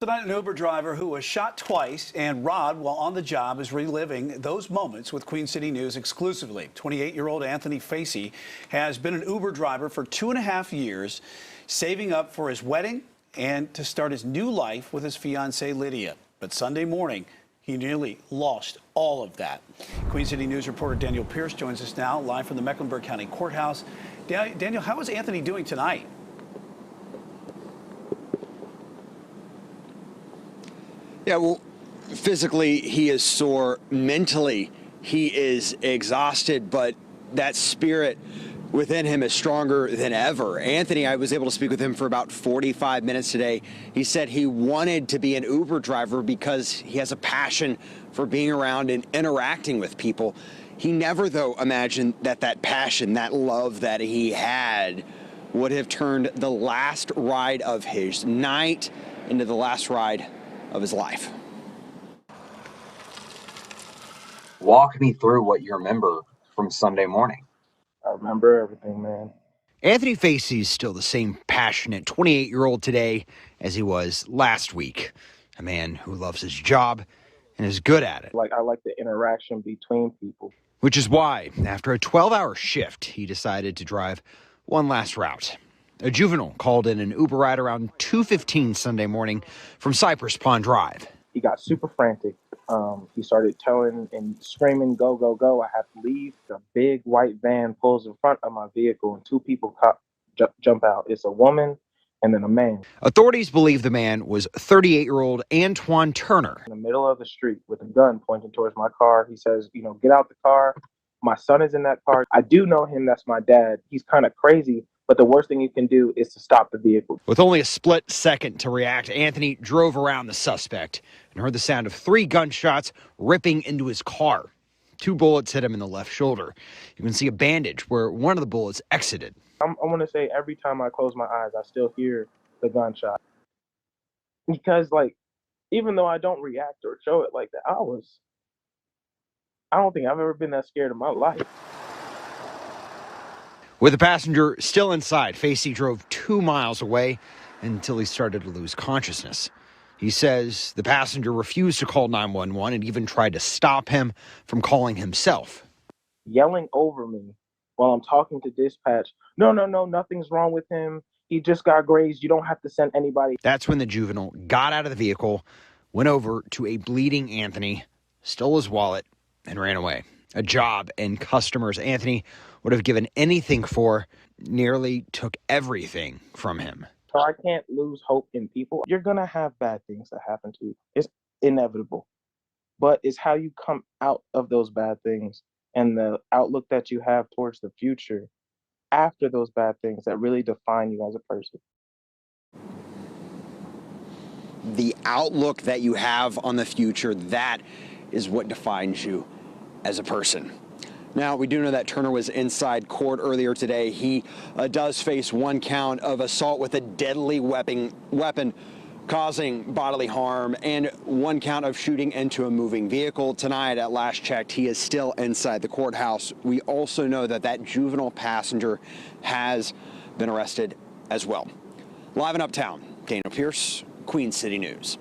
Tonight, an Uber driver who was shot twice and robbed while on the job is reliving those moments with Queen City News exclusively. 28-year-old Anthony Facey has been an Uber driver for 2.5 years, saving up for his wedding and to start his new life with his fiancée Lydia. But Sunday morning, he nearly lost all of that. Queen City News reporter Daniel Pierce joins us now live from the Mecklenburg County Courthouse. Daniel, how is Anthony doing tonight? Yeah, well, physically he is sore. Mentally he is exhausted, but that spirit within him is stronger than ever. Anthony, I was able to speak with him for about 45 minutes today. He said he wanted to be an Uber driver because he has a passion for being around and interacting with people. He never, though, imagined that passion, that love that he had would have turned the last ride of his night into the last ride of his life. Walk me through what you remember from Sunday morning. I remember everything, man. Anthony Facey is still the same passionate 28-year-old today as he was last week. A man who loves his job and is good at it. I like the interaction between people. Which is why, after a 12-hour shift, he decided to drive one last route. A juvenile called in an Uber ride around 2:15 Sunday morning from Cypress Pond Drive. He got super frantic. He started telling and screaming, "Go, go, go. I have to leave." The big white van pulls in front of my vehicle and two people jump out. It's a woman and then a man. Authorities believe the man was 38-year-old Antoine Turner. In the middle of the street with a gun pointing towards my car. He says, "Get out the car. My son is in that car. I do know him. That's my dad. He's kind of crazy. But the worst thing you can do is to stop the vehicle." With only a split second to react, Anthony drove around the suspect and heard the sound of 3 gunshots ripping into his car. 2 bullets hit him in the left shoulder. You can see a bandage where one of the bullets exited. I want to say every time I close my eyes, I still hear the gunshot. Because, even though I don't react or show it like that, I don't think I've ever been that scared in my life. With the passenger still inside, Facey drove 2 miles away until he started to lose consciousness. He says the passenger refused to call 911 and even tried to stop him from calling himself. Yelling over me while I'm talking to dispatch, no, nothing's wrong with him. He just got grazed. You don't have to send anybody. That's when the juvenile got out of the vehicle, went over to a bleeding Anthony, stole his wallet, and ran away. A job and customers Anthony would have given anything for nearly took everything from him. So I can't lose hope in people. You're going to have bad things that happen to you. It's inevitable. But it's how you come out of those bad things and the outlook that you have towards the future after those bad things that really define you as a person. The outlook that you have on the future, that is what defines you as a person. Now, we do know that Turner was inside court earlier today. He does face 1 count of assault with a deadly weapon causing bodily harm and 1 count of shooting into a moving vehicle. Tonight, at last checked, he is still inside the courthouse. We also know that juvenile passenger has been arrested as well. Live in Uptown, Daniel Pierce, Queen City News.